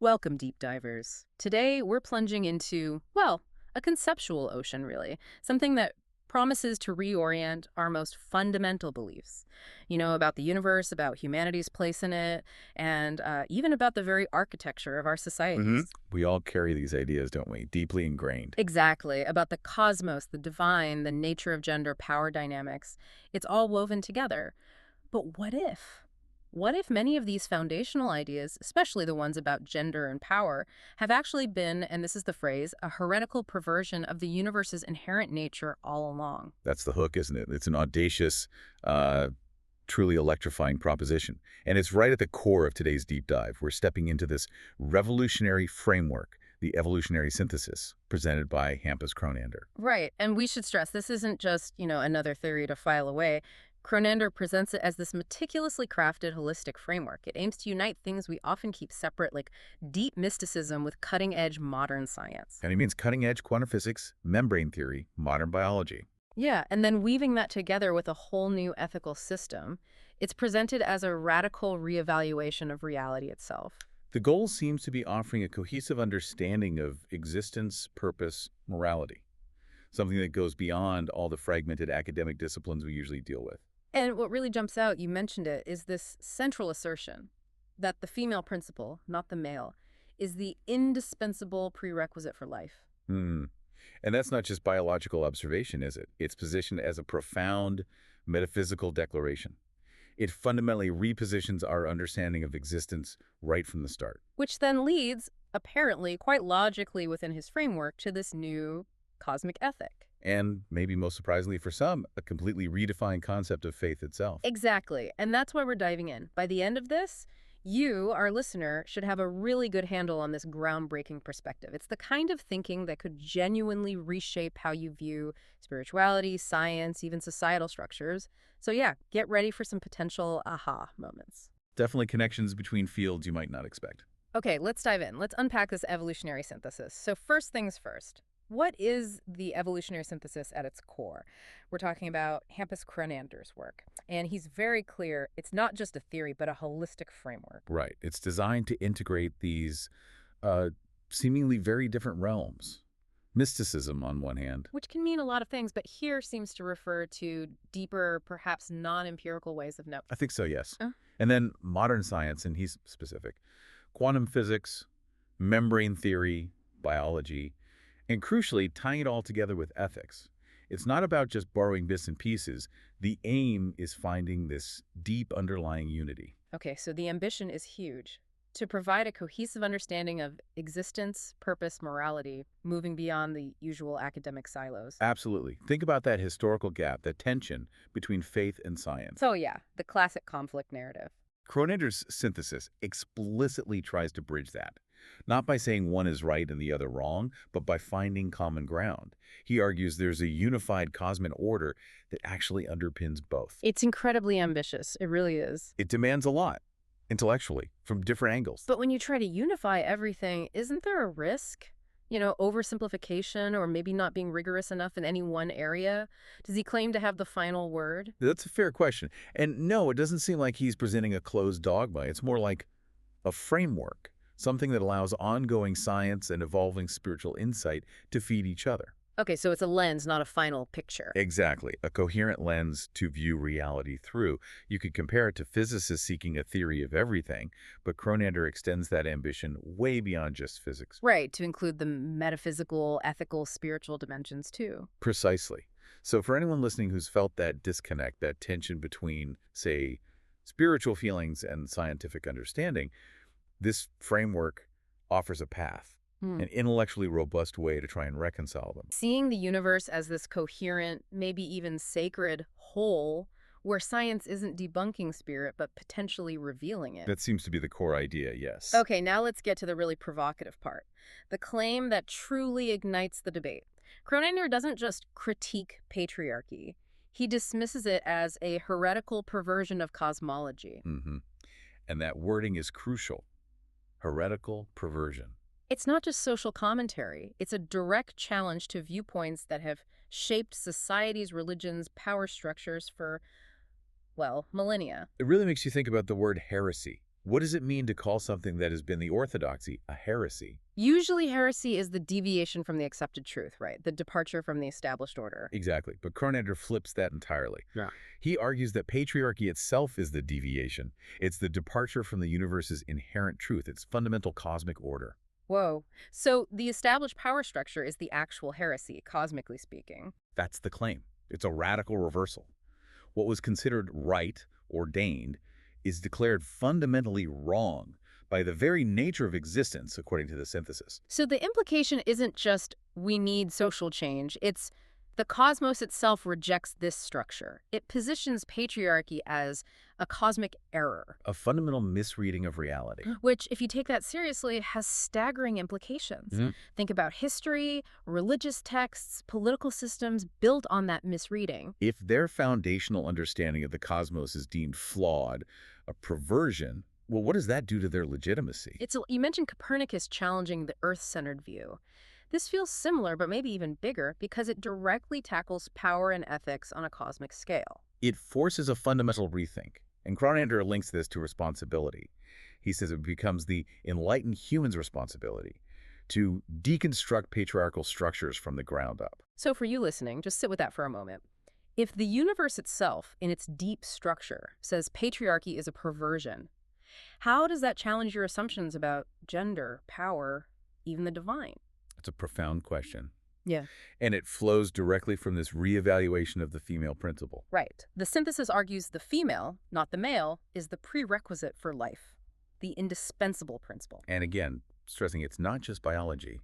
Welcome, deep divers. Today, we're plunging into, well, a conceptual ocean, really. Something that promises to reorient our most fundamental beliefs. About the universe, about humanity's place in it, and even about the very architecture of our hmm societies. We all carry these ideas, don't we? Deeply ingrained. Exactly, about the cosmos, the divine, the nature of gender, power dynamics. It's all woven together. But what if? What if many of these foundational ideas, especially the ones about gender and power, have actually been, and this is the phrase, a heretical perversion of the universe's inherent nature all along? That's the hook, isn't it? It's an audacious, uh, truly electrifying proposition. And it's right at the core of today's deep dive. We're stepping into this revolutionary framework, the evolutionary synthesis, presented by Hampus Cronander. Right, and we should stress this isn't just, another theory to file away. Cronander presents it as this meticulously crafted holistic framework. It aims to unite things we often keep separate, like deep mysticism with cutting-edge modern science. And he means cutting-edge quantum physics, membrane theory, modern biology. Yeah, and then weaving that together with a whole new ethical system, it's presented as a radical reevaluation of reality itself. The goal seems to be offering a cohesive understanding of existence, purpose, morality, something that goes beyond all the fragmented academic disciplines we usually deal with. And what really jumps out, you mentioned it, is this central assertion that the female principle, not the male, is the indispensable prerequisite for life. Hmm. And that's not just biological observation, is it? It's positioned as a profound metaphysical declaration. It fundamentally repositions our understanding of existence right from the start. Which then leads, apparently, quite logically within his framework, to this new cosmic ethic. And maybe most surprisingly for some, a completely redefined concept of faith itself. Exactly. And that's why we're diving in. By the end of this, you, our listener, should have a really good handle on this groundbreaking perspective. It's the kind of thinking that could genuinely reshape how you view spirituality, science, even societal structures. So yeah, get ready for some potential aha moments. Definitely connections between fields you might not expect. Okay, let's dive in. Let's unpack this evolutionary synthesis. So first things first. What is the evolutionary synthesis at its core? We're talking about Hampus Cronander's work. And he's very clear it's not just a theory, but a holistic framework. Right. It's designed to integrate these uh, seemingly very different realms. Mysticism on one hand. Which can mean a lot of things, but here seems to refer to deeper, perhaps non-empirical ways of knowing. I think so, yes. Uh, And then modern science, and he's specific. Quantum physics, membrane theory, biology, and crucially, tying it all together with ethics. It's not about just borrowing bits and pieces. The aim is finding this deep underlying unity. Okay, so the ambition is huge. To provide a cohesive understanding of existence, purpose, morality, moving beyond the usual academic silos. Absolutely. Think about that historical gap, that tension between faith and science. So yeah, the classic conflict narrative. Cronender's synthesis explicitly tries to bridge that, not by saying one is right and the other wrong, but by finding common ground. He argues there's a unified cosmic order that actually underpins both. It's incredibly ambitious. It really is. It demands a lot, intellectually, from different angles. But when you try to unify everything, isn't there a risk? Oversimplification or maybe not being rigorous enough in any one area? Does he claim to have the final word? That's a fair question. And no, it doesn't seem like he's presenting a closed dogma. It's more like a framework, something that allows ongoing science and evolving spiritual insight to feed each other. Okay, so it's a lens, not a final picture. Exactly. A coherent lens to view reality through. You could compare it to physicists seeking a theory of everything, but Cronander extends that ambition way beyond just physics. Right, to include the metaphysical, ethical, spiritual dimensions too. Precisely. So for anyone listening who's felt that disconnect, that tension between, say, spiritual feelings and scientific understanding, this framework offers a path, Hmm. an intellectually robust way to try and reconcile them. Seeing the universe as this coherent, maybe even sacred whole, where science isn't debunking spirit, but potentially revealing it. That seems to be the core idea, yes. Okay, now let's get to the really provocative part. The claim that truly ignites the debate. Cronander doesn't just critique patriarchy. He dismisses it as a heretical perversion of cosmology. hmm And that wording is crucial. Heretical perversion. It's not just social commentary. It's a direct challenge to viewpoints that have shaped societies, religions, power structures for, well, millennia. It really makes you think about the word heresy. What does it mean to call something that has been the orthodoxy a heresy? Usually heresy is the deviation from the accepted truth, right? The departure from the established order. Exactly, but Cronander flips that entirely. Yeah. He argues that patriarchy itself is the deviation. It's the departure from the universe's inherent truth, its fundamental cosmic order. Whoa. So the established power structure is the actual heresy, cosmically speaking. That's the claim. It's a radical reversal. What was considered right, ordained, is declared fundamentally wrong by the very nature of existence, according to the synthesis. So the implication isn't just we need social change, it's the cosmos itself rejects this structure. It positions patriarchy as a cosmic error, A fundamental misreading of reality. which, if you take that seriously, has staggering implications. Mhm. Think about history, religious texts, political systems built on that misreading. If their foundational understanding of the cosmos is deemed flawed, a perversion, well, what does that do to their legitimacy? You mentioned Copernicus challenging the Earth-centered view. This feels similar, but maybe even bigger, because it directly tackles power and ethics on a cosmic scale. It forces a fundamental rethink, and Cronander links this to responsibility. He says it becomes the enlightened human's responsibility to deconstruct patriarchal structures from the ground up. So for you listening, just sit with that for a moment. If the universe itself, in its deep structure, says patriarchy is a perversion, how does that challenge your assumptions about gender, power, even the divine? It's a profound question. Yeah. And it flows directly from this reevaluation of the female principle. Right. The synthesis argues the female, not the male, is the prerequisite for life, the indispensable principle. And again, stressing it's not just biology.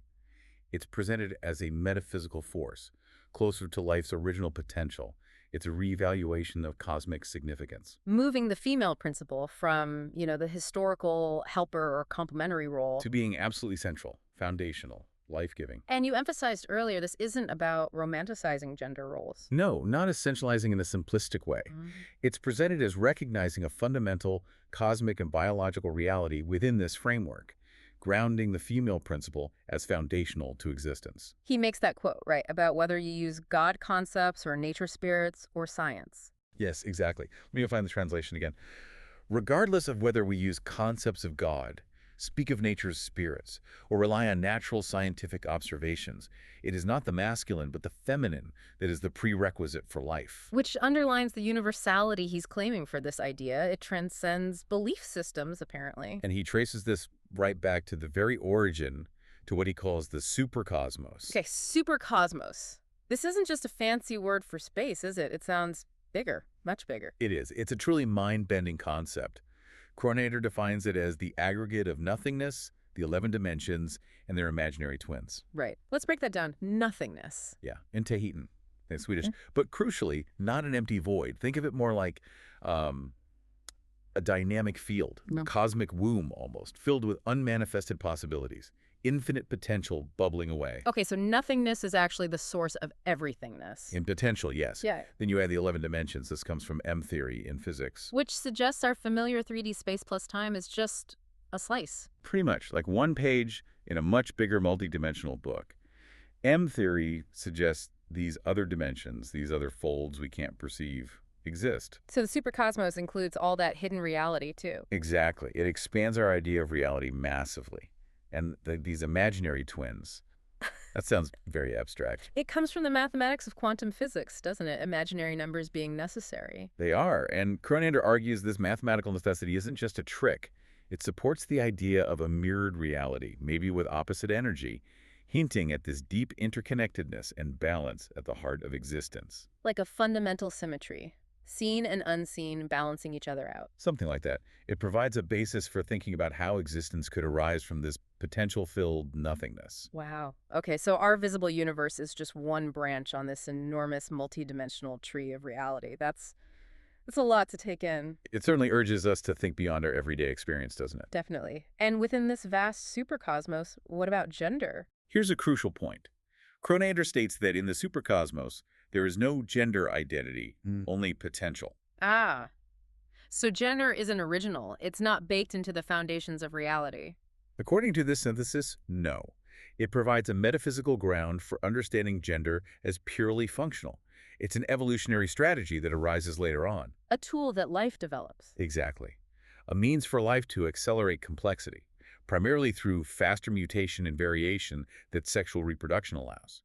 It's presented as a metaphysical force, closer to life's original potential. It's a reevaluation of cosmic significance. Moving the female principle from, the historical helper or complementary role To being absolutely central, foundational, life-giving. And you emphasized earlier, this isn't about romanticizing gender roles. No, not essentializing in a simplistic way. It's presented as recognizing a fundamental cosmic and biological reality within this framework, grounding the female principle as foundational to existence. He makes that quote, right, about whether you use God concepts or nature spirits or science. Yes, exactly. Let me find the translation again. Regardless of whether we use concepts of God, speak of nature's spirits, or rely on natural scientific observations, it is not the masculine but the feminine that is the prerequisite for life. Which underlines the universality he's claiming for this idea. It transcends belief systems, apparently. And he traces this right back to the very origin, to what he calls the supercosmos. Okay, supercosmos. This isn't just a fancy word for space, is it? It sounds bigger, much bigger. It is. It's a truly mind-bending concept. Cronander defines it as the aggregate of nothingness, the 11 dimensions, and their imaginary twins. Right. Let's break that down. Nothingness. Yeah, in Tahitian, in Swedish. But crucially, not an empty void. Think of it more like a dynamic field, cosmic womb almost, filled with unmanifested possibilities, infinite potential bubbling away. Okay, so nothingness is actually the source of everythingness. In potential, yes. Yeah. Then you add the 11 dimensions. This comes from M theory in physics. Which suggests our familiar 3D space plus time is just a slice. Pretty much, like one page in a much bigger multidimensional book. M theory suggests these other dimensions, these other folds we can't perceive, exist. So the supercosmos includes all that hidden reality, too. Exactly. It expands our idea of reality massively. And these imaginary twins, that sounds very abstract. It comes from the mathematics of quantum physics, doesn't it? Imaginary numbers being necessary. They are. And Cronander argues this mathematical necessity isn't just a trick. It supports the idea of a mirrored reality, maybe with opposite energy, hinting at this deep interconnectedness and balance at the heart of existence. Like a fundamental symmetry. Seen and unseen balancing each other out. Something like that. It provides a basis for thinking about how existence could arise from this potential-filled nothingness. Wow. Okay, so our visible universe is just one branch on this enormous multidimensional tree of reality. That's a lot to take in. It certainly urges us to think beyond our everyday experience, doesn't it? Definitely. And within this vast supercosmos, what about gender? Here's a crucial point. Cronander states that in the supercosmos, there is no gender identity, only potential. Ah. So gender isn't original. It's not baked into the foundations of reality. According to this synthesis, no. It provides a metaphysical ground for understanding gender as purely functional. It's an evolutionary strategy that arises later on. A tool that life develops. Exactly. a means for life to accelerate complexity, primarily through faster mutation and variation that sexual reproduction allows.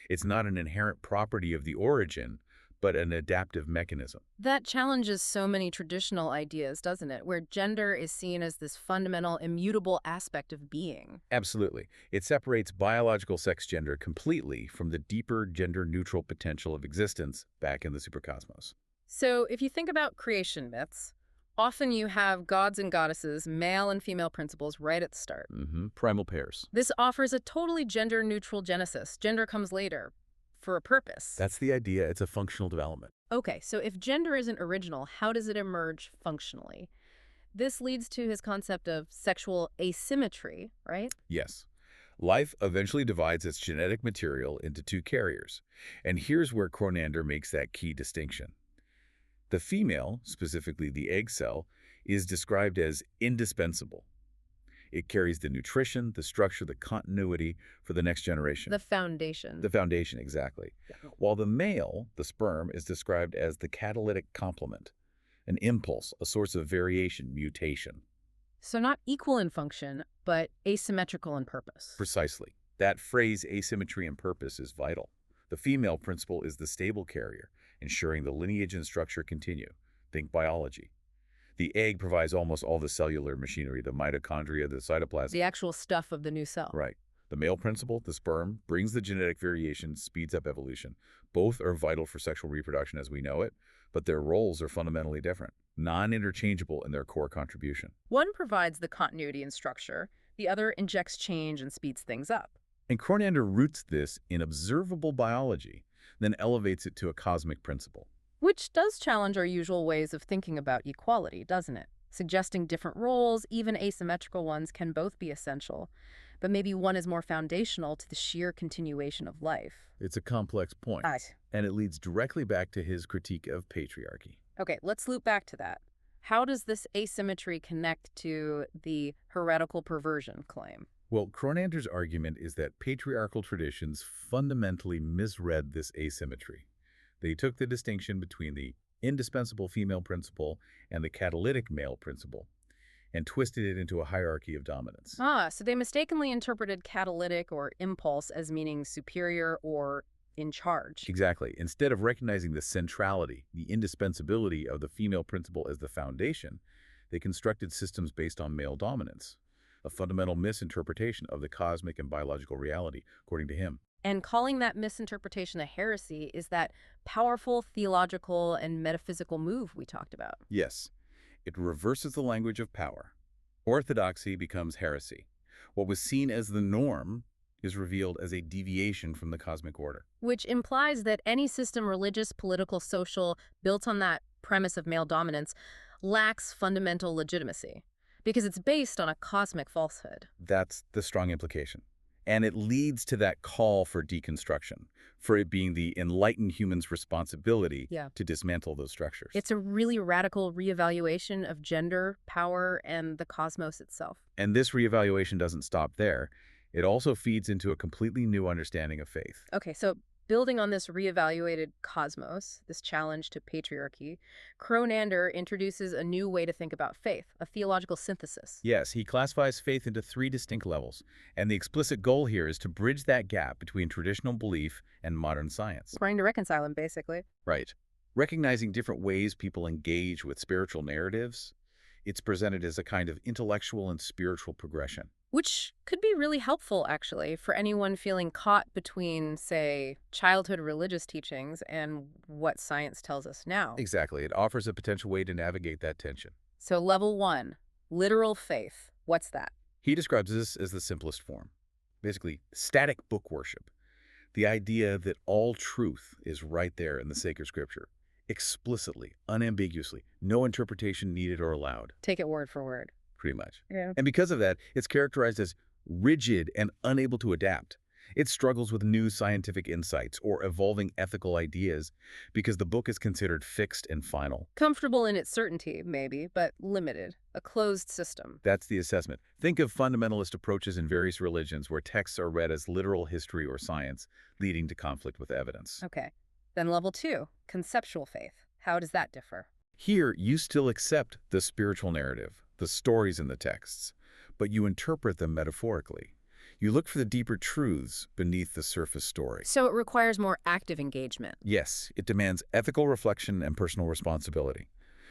It's not an inherent property of the origin, but an adaptive mechanism. That challenges so many traditional ideas, doesn't it? Where gender is seen as this fundamental, immutable aspect of being. Absolutely. It separates biological sex-gender completely from the deeper gender-neutral potential of existence back in the supercosmos. So if you think about creation myths, often you have gods and goddesses, male and female principles right at the start. Primal pairs. This offers a totally gender-neutral genesis. Gender comes later, for a purpose. That's the idea. It's a functional development. Okay, so if gender isn't original, how does it emerge functionally? This leads to his concept of sexual asymmetry, right? Yes. Life eventually divides its genetic material into two carriers. And here's where Cronander makes that key distinction. The female, specifically the egg cell, is described as indispensable. It carries the nutrition, the structure, the continuity for the next generation. The foundation. The foundation, exactly. Yeah. While the male, the sperm, is described as the catalytic complement, an impulse, a source of variation, mutation. So not equal in function, but asymmetrical in purpose. Precisely. That phrase, asymmetry and purpose, is vital. The female principle is the stable carrier, ensuring the lineage and structure continue. Think biology. The egg provides almost all the cellular machinery, the mitochondria, the cytoplasm. The actual stuff of the new cell. Right. The male principle, the sperm, brings the genetic variation, speeds up evolution. Both are vital for sexual reproduction as we know it, but their roles are fundamentally different, non-interchangeable in their core contribution. One provides the continuity and structure. The other injects change and speeds things up. And Cronander roots this in observable biology, then elevates it to a cosmic principle. Which does challenge our usual ways of thinking about equality, doesn't it? Suggesting different roles, even asymmetrical ones, can both be essential, but maybe one is more foundational to the sheer continuation of life. It's a complex point, and it leads directly back to his critique of patriarchy. Okay, let's loop back to that. How does this asymmetry connect to the heretical perversion claim? Well, Cronander's argument is that patriarchal traditions fundamentally misread this asymmetry. They took the distinction between the indispensable female principle and the catalytic male principle and twisted it into a hierarchy of dominance. So they mistakenly interpreted catalytic or impulse as meaning superior or in charge. Exactly. Instead of recognizing the centrality, the indispensability of the female principle as the foundation, they constructed systems based on male dominance, a fundamental misinterpretation of the cosmic and biological reality, according to him. And calling that misinterpretation a heresy is that powerful theological and metaphysical move we talked about. Yes. It reverses the language of power. Orthodoxy becomes heresy. What was seen as the norm is revealed as a deviation from the cosmic order. Which implies that any system, religious, political, social, built on that premise of male dominance, lacks fundamental legitimacy, because it's based on a cosmic falsehood. That's the strong implication. And it leads to that call for deconstruction, for it being the enlightened human's responsibility to dismantle those structures. It's a really radical reevaluation of gender, power, and the cosmos itself. And this reevaluation doesn't stop there. It also feeds into a completely new understanding of faith. Okay, so building on this reevaluated cosmos, this challenge to patriarchy, Cronander introduces a new way to think about faith, a theological synthesis. Yes, he classifies faith into 3 distinct levels, and the explicit goal here is to bridge that gap between traditional belief and modern science. Trying to reconcile them, basically. Right. Recognizing different ways people engage with spiritual narratives, it's presented as a kind of intellectual and spiritual progression. Which could be really helpful, actually, for anyone feeling caught between, say, childhood religious teachings and what science tells us now. Exactly. It offers a potential way to navigate that tension. So level 1, literal faith. What's that? He describes this as the simplest form. Basically, static book worship. The idea that all truth is right there in the sacred scripture. Explicitly, unambiguously, no interpretation needed or allowed. Take it word for word. Pretty much. Yeah. And because of that, it's characterized as rigid and unable to adapt. It struggles with new scientific insights or evolving ethical ideas because the book is considered fixed and final. Comfortable in its certainty, maybe, but limited. A closed system. That's the assessment. Think of fundamentalist approaches in various religions where texts are read as literal history or science, leading to conflict with evidence. Okay. Then level 2, conceptual faith. How does that differ? Here, you still accept the spiritual narrative, the stories in the texts, but you interpret them metaphorically. You look for the deeper truths beneath the surface story. So it requires more active engagement. Yes, it demands ethical reflection and personal responsibility.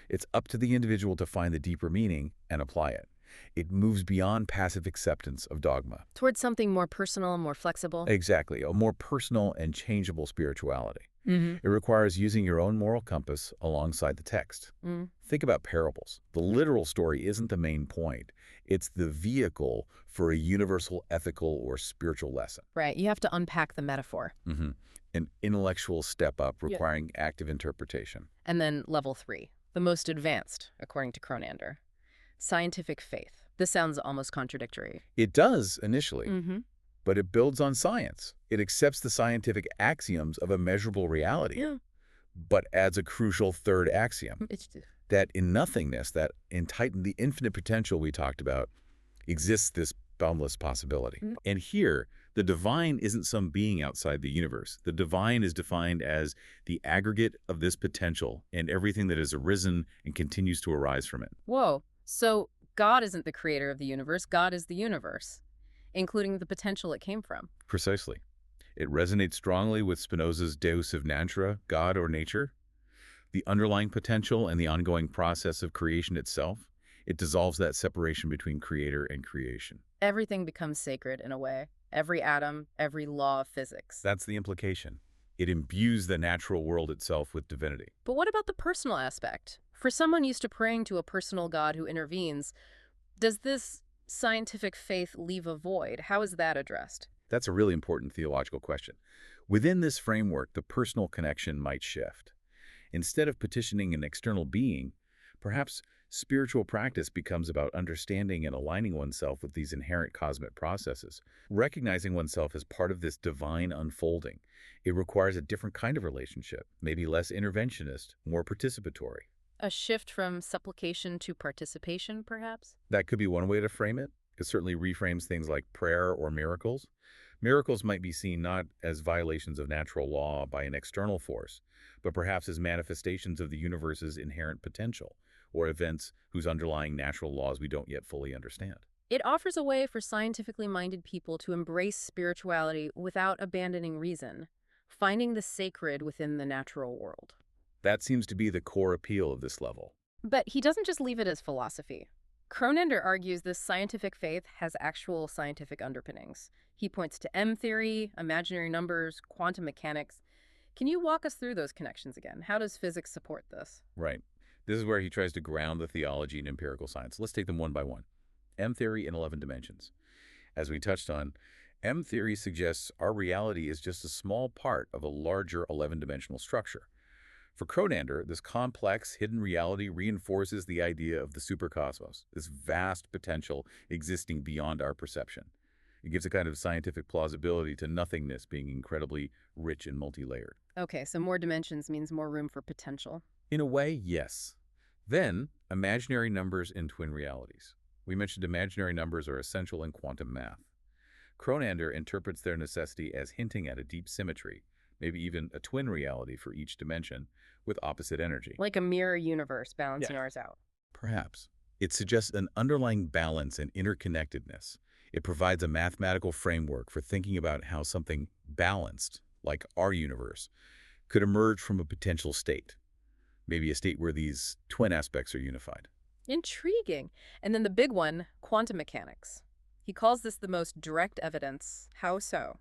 It's up to the individual to find the deeper meaning and apply it. It moves beyond passive acceptance of dogma. Towards something more personal, more flexible. Exactly, a more personal and changeable spirituality. Mm-hmm. It requires using your own moral compass alongside the text. Think about parables. The literal story isn't the main point. It's the vehicle for a universal ethical or spiritual lesson. Right, you have to unpack the metaphor. An intellectual step up requiring active interpretation. And then level 3, the most advanced, according to Cronander. Scientific faith. This sounds almost contradictory. It does initially, but it builds on science. It accepts the scientific axioms of a measurable reality, but adds a crucial third axiom, that in nothingness, that in the infinite potential we talked about, exists this boundless possibility. And here, the divine isn't some being outside the universe. The divine is defined as the aggregate of this potential and everything that has arisen and continues to arise from it. Whoa. So God isn't the creator of the universe. God is the universe, including the potential it came from. Precisely. It resonates strongly with Spinoza's Deus ex natura, God or nature. The underlying potential and the ongoing process of creation itself, it dissolves that separation between creator and creation. Everything becomes sacred in a way. Every atom, every law of physics. That's the implication. It imbues the natural world itself with divinity. But what about the personal aspect? For someone used to praying to a personal God who intervenes, does this scientific faith leave a void? How is that addressed? That's a really important theological question. Within this framework, the personal connection might shift. Instead of petitioning an external being, perhaps spiritual practice becomes about understanding and aligning oneself with these inherent cosmic processes, recognizing oneself as part of this divine unfolding. It requires a different kind of relationship, maybe less interventionist, more participatory. A shift from supplication to participation, perhaps? That could be one way to frame it. It certainly reframes things like prayer or miracles. Miracles might be seen not as violations of natural law by an external force, but perhaps as manifestations of the universe's inherent potential, or events whose underlying natural laws we don't yet fully understand. It offers a way for scientifically minded people to embrace spirituality without abandoning reason, finding the sacred within the natural world. That seems to be the core appeal of this level. But he doesn't just leave it as philosophy. Cronander argues this scientific faith has actual scientific underpinnings. He points to M-theory, imaginary numbers, quantum mechanics. Can you walk us through those connections again? How does physics support this? Right. This is where he tries to ground the theology in empirical science. Let's take them one by one. M-theory in 11 dimensions. As we touched on, M-theory suggests our reality is just a small part of a larger 11-dimensional structure. For Cronander, this complex, hidden reality reinforces the idea of the supercosmos, this vast potential existing beyond our perception. It gives a kind of scientific plausibility to nothingness being incredibly rich and multi-layered. Okay, so more dimensions means more room for potential. In a way, yes. Then, imaginary numbers in twin realities. We mentioned imaginary numbers are essential in quantum math. Cronander interprets their necessity as hinting at a deep symmetry, maybe even a twin reality for each dimension, with opposite energy. Like a mirror universe balancing ours out. Perhaps. It suggests an underlying balance and interconnectedness. It provides a mathematical framework for thinking about how something balanced, like our universe, could emerge from a potential state. Maybe a state where these twin aspects are unified. Intriguing. And then the big one, quantum mechanics. He calls this the most direct evidence. How so?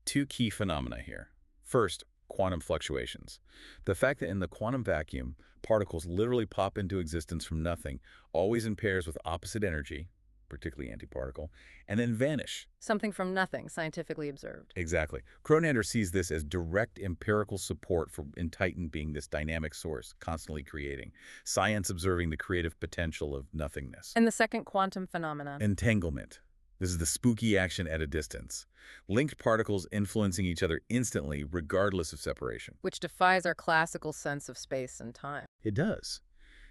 Two key phenomena here. First, quantum fluctuations. The fact that in the quantum vacuum, particles literally pop into existence from nothing, always in pairs with opposite energy, particularly antiparticle, and then vanish. Something from nothing, scientifically observed. Exactly. Cronander sees this as direct empirical support for Titan being this dynamic source, constantly creating. Science observing the creative potential of nothingness. And the second quantum phenomenon? Entanglement. This is the spooky action at a distance. Linked particles influencing each other instantly, regardless of separation. Which defies our classical sense of space and time. It does.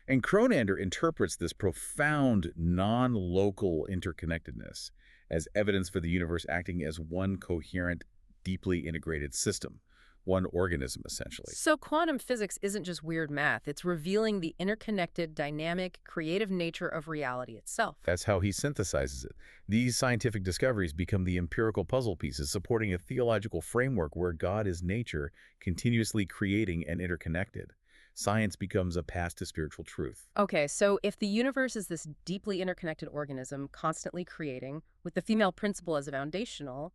And Cronander interprets this profound, non-local interconnectedness as evidence for the universe acting as one coherent, deeply integrated system, one organism, essentially. So quantum physics isn't just weird math. It's revealing the interconnected, dynamic, creative nature of reality itself. That's how he synthesizes it. These scientific discoveries become the empirical puzzle pieces supporting a theological framework where God is nature, continuously creating and interconnected. Science becomes a path to spiritual truth. Okay, so if the universe is this deeply interconnected organism constantly creating, with the female principle as a foundational,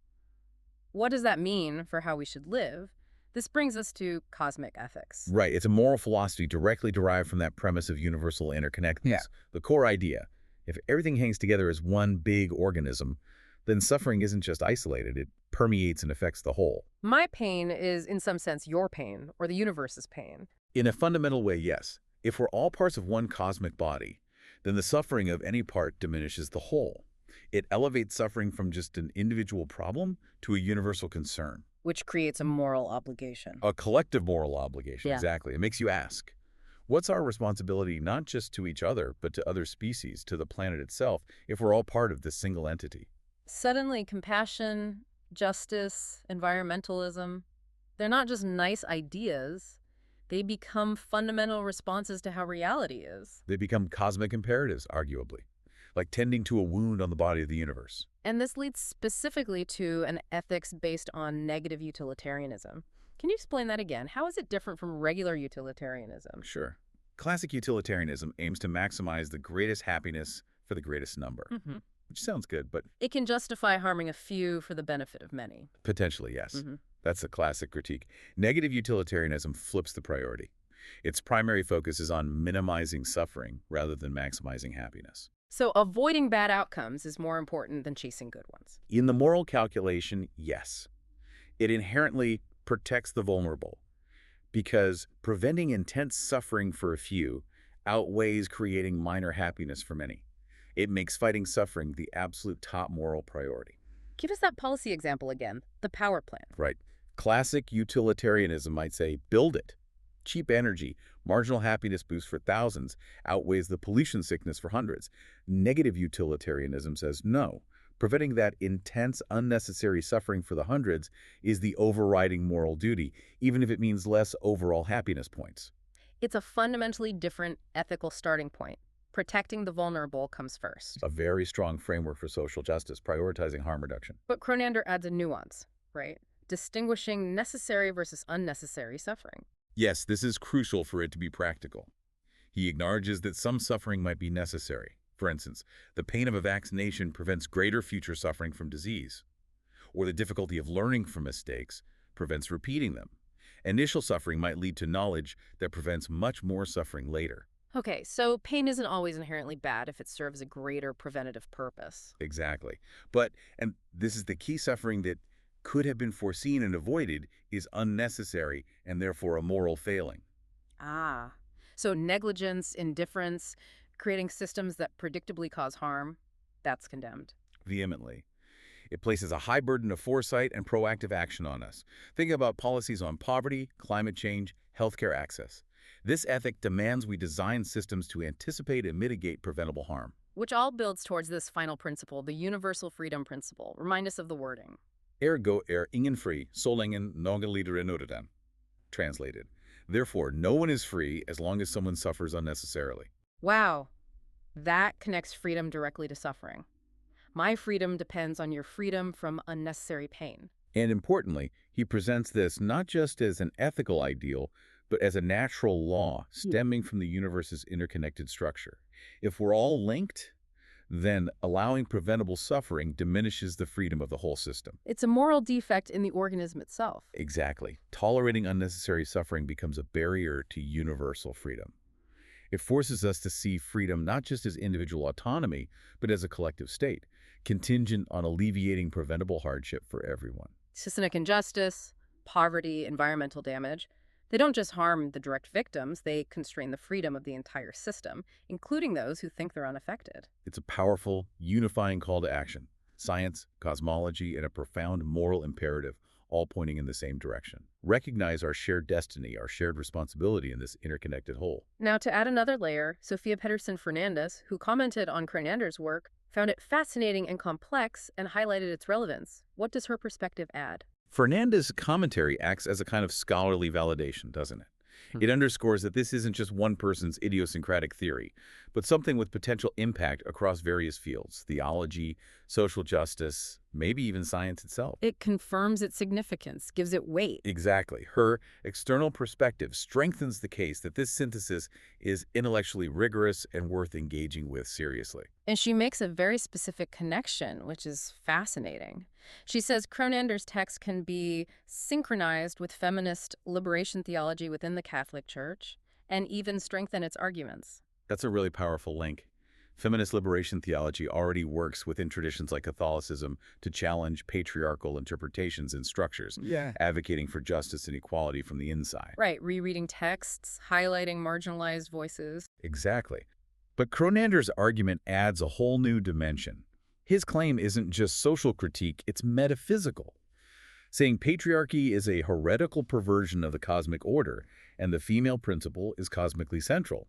what does that mean for how we should live? This brings us to cosmic ethics. Right, it's a moral philosophy directly derived from that premise of universal interconnectedness. Yeah. The core idea, if everything hangs together as one big organism, then suffering isn't just isolated, it permeates and affects the whole. My pain is, in some sense, your pain, or the universe's pain. In a fundamental way, yes. If we're all parts of one cosmic body, then the suffering of any part diminishes the whole. It elevates suffering from just an individual problem to a universal concern. Which creates a moral obligation. A collective moral obligation, Yeah. exactly. It makes you ask, what's our responsibility not just to each other, but to other species, to the planet itself, if we're all part of this single entity? Suddenly, compassion, justice, environmentalism, they're not just nice ideas. They become fundamental responses to how reality is. They become cosmic imperatives, arguably, like tending to a wound on the body of the universe. And this leads specifically to an ethics based on negative utilitarianism. Can you explain that again? How is it different from regular utilitarianism? Sure. Classic utilitarianism aims to maximize the greatest happiness for the greatest number, which sounds good, but It can justify harming a few for the benefit of many. potentially, yes. That's a classic critique. Negative utilitarianism flips the priority. Its primary focus is on minimizing suffering rather than maximizing happiness. So avoiding bad outcomes is more important than chasing good ones. In the moral calculation, yes. It inherently protects the vulnerable because preventing intense suffering for a few outweighs creating minor happiness for many. It makes fighting suffering the absolute top moral priority. Give us that policy example again, the power plant. Right. Classic utilitarianism might say, build it. Cheap energy, marginal happiness boost for thousands outweighs the pollution sickness for hundreds. Negative utilitarianism says no. Preventing that intense, unnecessary suffering for the hundreds is the overriding moral duty, even if it means less overall happiness points. It's a fundamentally different ethical starting point. Protecting the vulnerable comes first. A very strong framework for social justice, prioritizing harm reduction. But Cronander adds a nuance, right? Distinguishing necessary versus unnecessary suffering. Yes, this is crucial for it to be practical. He acknowledges that some suffering might be necessary. For instance, the pain of a vaccination prevents greater future suffering from disease, or the difficulty of learning from mistakes prevents repeating them. Initial suffering might lead to knowledge that prevents much more suffering later. Okay, so pain isn't always inherently bad if it serves a greater preventative purpose. Exactly. But, and this is the key, suffering that could have been foreseen and avoided is unnecessary and therefore a moral failing. Ah, so negligence, indifference, creating systems that predictably cause harm, that's condemned. Vehemently. It places a high burden of foresight and proactive action on us. Think about policies on poverty, climate change, healthcare access. This ethic demands we design systems to anticipate and mitigate preventable harm. Which all builds towards this final principle, the universal freedom principle. Remind us of the wording. Ergo ingen fri, så länge någon lider nöden. Translated. Therefore, no one is free as long as someone suffers unnecessarily. Wow, that connects freedom directly to suffering. My freedom depends on your freedom from unnecessary pain. And importantly, he presents this not just as an ethical ideal, but as a natural law stemming from the universe's interconnected structure. If we're all linked, then allowing preventable suffering diminishes the freedom of the whole system. It's a moral defect in the organism itself. Exactly. Tolerating unnecessary suffering becomes a barrier to universal freedom. It forces us to see freedom not just as individual autonomy, but as a collective state, contingent on alleviating preventable hardship for everyone. Systemic injustice, poverty, environmental damage, they don't just harm the direct victims, they constrain the freedom of the entire system, including those who think they're unaffected. It's a powerful, unifying call to action. Science, cosmology, and a profound moral imperative, all pointing in the same direction. Recognize our shared destiny, our shared responsibility in this interconnected whole. Now, to add another layer, Sofia Pettersson Fernandes, who commented on Cronander's work, found it fascinating and complex and highlighted its relevance. What does her perspective add? Fernandes' commentary acts as a kind of scholarly validation, doesn't it? It underscores that this isn't just one person's idiosyncratic theory, but something with potential impact across various fields: theology, social justice, maybe even science itself. It confirms its significance, gives it weight. Exactly. Her external perspective strengthens the case that this synthesis is intellectually rigorous and worth engaging with seriously. And she makes a very specific connection, which is fascinating. She says Cronander's text can be synchronized with feminist liberation theology within the Catholic Church and even strengthen its arguments. That's a really powerful link. Feminist liberation theology already works within traditions like Catholicism to challenge patriarchal interpretations and structures, advocating for justice and equality from the inside. Right, rereading texts, highlighting marginalized voices. Exactly. But Cronander's argument adds a whole new dimension. His claim isn't just social critique, it's metaphysical, saying patriarchy is a heretical perversion of the cosmic order, and the female principle is cosmically central.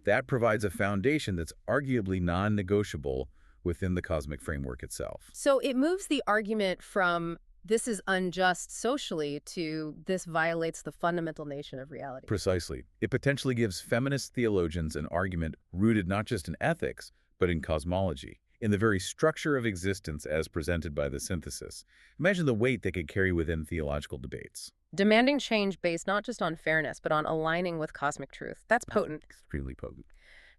That provides a foundation that's arguably non-negotiable within the cosmic framework itself. So it moves the argument from this is unjust socially to this violates the fundamental nature of reality. Precisely. It potentially gives feminist theologians an argument rooted not just in ethics, but in cosmology, in the very structure of existence as presented by the synthesis. Imagine the weight they could carry within theological debates. Demanding change based not just on fairness, but on aligning with cosmic truth. That's potent. Extremely potent.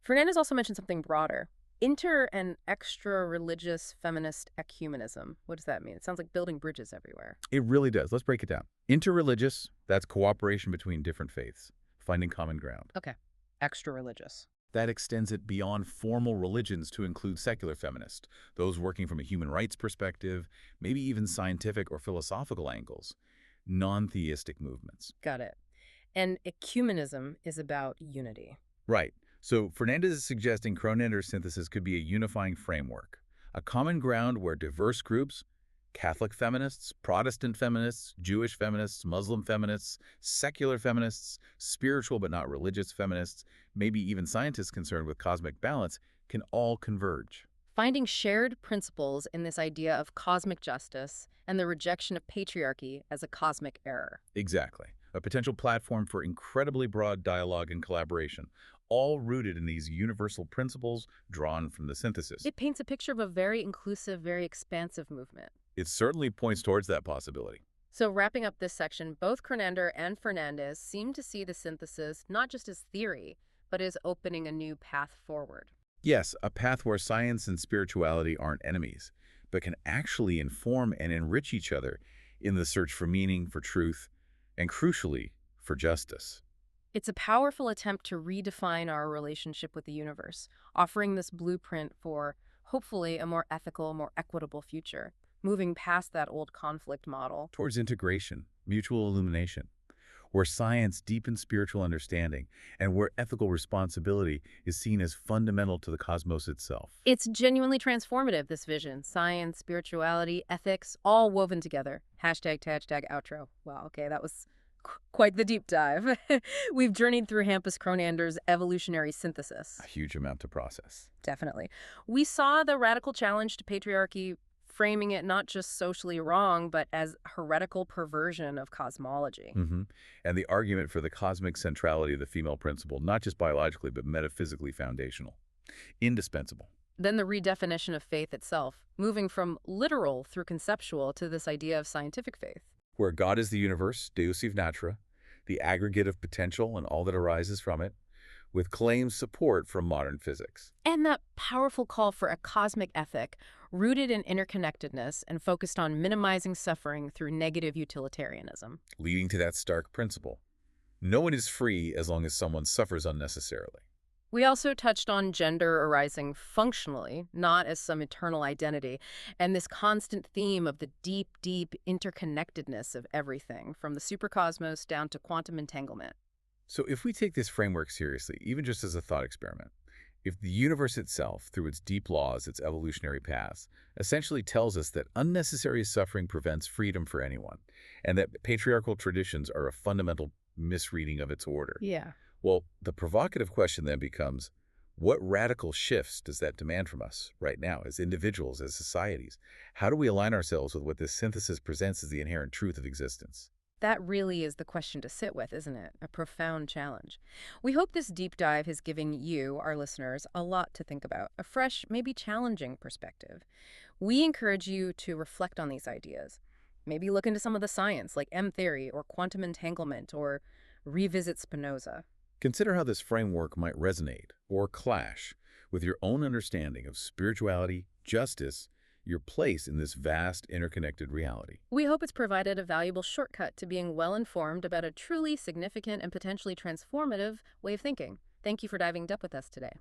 Fernandez also mentioned something broader. Inter- and extra-religious feminist ecumenism. What does that mean? It sounds like building bridges everywhere. It really does. Let's break it down. Interreligious, that's cooperation between different faiths, finding common ground. Okay. Extra-religious. That extends it beyond formal religions to include secular feminists, those working from a human rights perspective, maybe even scientific or philosophical angles, non-theistic movements. Got it. And ecumenism is about unity. Right. So Fernandes is suggesting Cronander's synthesis could be a unifying framework, a common ground where diverse groups, Catholic feminists, Protestant feminists, Jewish feminists, Muslim feminists, secular feminists, spiritual but not religious feminists, maybe even scientists concerned with cosmic balance, can all converge. Finding shared principles in this idea of cosmic justice and the rejection of patriarchy as a cosmic error. Exactly. A potential platform for incredibly broad dialogue and collaboration, all rooted in these universal principles drawn from the synthesis. It paints a picture of a very inclusive, very expansive movement. It certainly points towards that possibility. So wrapping up this section, both Cronander and Fernandes seem to see the synthesis not just as theory, but as opening a new path forward. Yes, a path where science and spirituality aren't enemies, but can actually inform and enrich each other in the search for meaning, for truth, and crucially, for justice. It's a powerful attempt to redefine our relationship with the universe, offering this blueprint for, hopefully, a more ethical, more equitable future, moving past that old conflict model. Towards integration, mutual illumination, where science deepens spiritual understanding and where ethical responsibility is seen as fundamental to the cosmos itself. It's genuinely transformative, this vision. Science, spirituality, ethics, all woven together. Hashtag outro. Wow, okay, that was quite the deep dive. We've journeyed through Hampus Cronander's Evolutionary Synthesis. A huge amount to process. Definitely. We saw the radical challenge to patriarchy, framing it not just socially wrong, but as heretical perversion of cosmology. And the argument for the cosmic centrality of the female principle, not just biologically, but metaphysically foundational. Indispensable. Then the redefinition of faith itself, moving from literal through conceptual to this idea of scientific faith. Where God is the universe, Deus ex natura, the aggregate of potential and all that arises from it, with claims support from modern physics. And that powerful call for a cosmic ethic rooted in interconnectedness and focused on minimizing suffering through negative utilitarianism. Leading to that stark principle. No one is free as long as someone suffers unnecessarily. We also touched on gender arising functionally, not as some eternal identity, and this constant theme of the deep, deep interconnectedness of everything, from the supercosmos down to quantum entanglement. So if we take this framework seriously, even just as a thought experiment, if the universe itself, through its deep laws, its evolutionary paths, essentially tells us that unnecessary suffering prevents freedom for anyone, and that patriarchal traditions are a fundamental misreading of its order, Yeah. well, the provocative question then becomes, What radical shifts does that demand from us right now as individuals, as societies? How do we align ourselves with what this synthesis presents as the inherent truth of existence? That really is the question to sit with, isn't it? A profound challenge. We hope this deep dive has given you, our listeners, a lot to think about, a fresh, maybe challenging perspective. We encourage you to reflect on these ideas. Maybe look into some of the science, like M theory or quantum entanglement, or revisit Spinoza. Consider how this framework might resonate or clash with your own understanding of spirituality, justice, your place in this vast interconnected reality. We hope it's provided a valuable shortcut to being well informed about a truly significant and potentially transformative way of thinking. Thank you for diving deep with us today.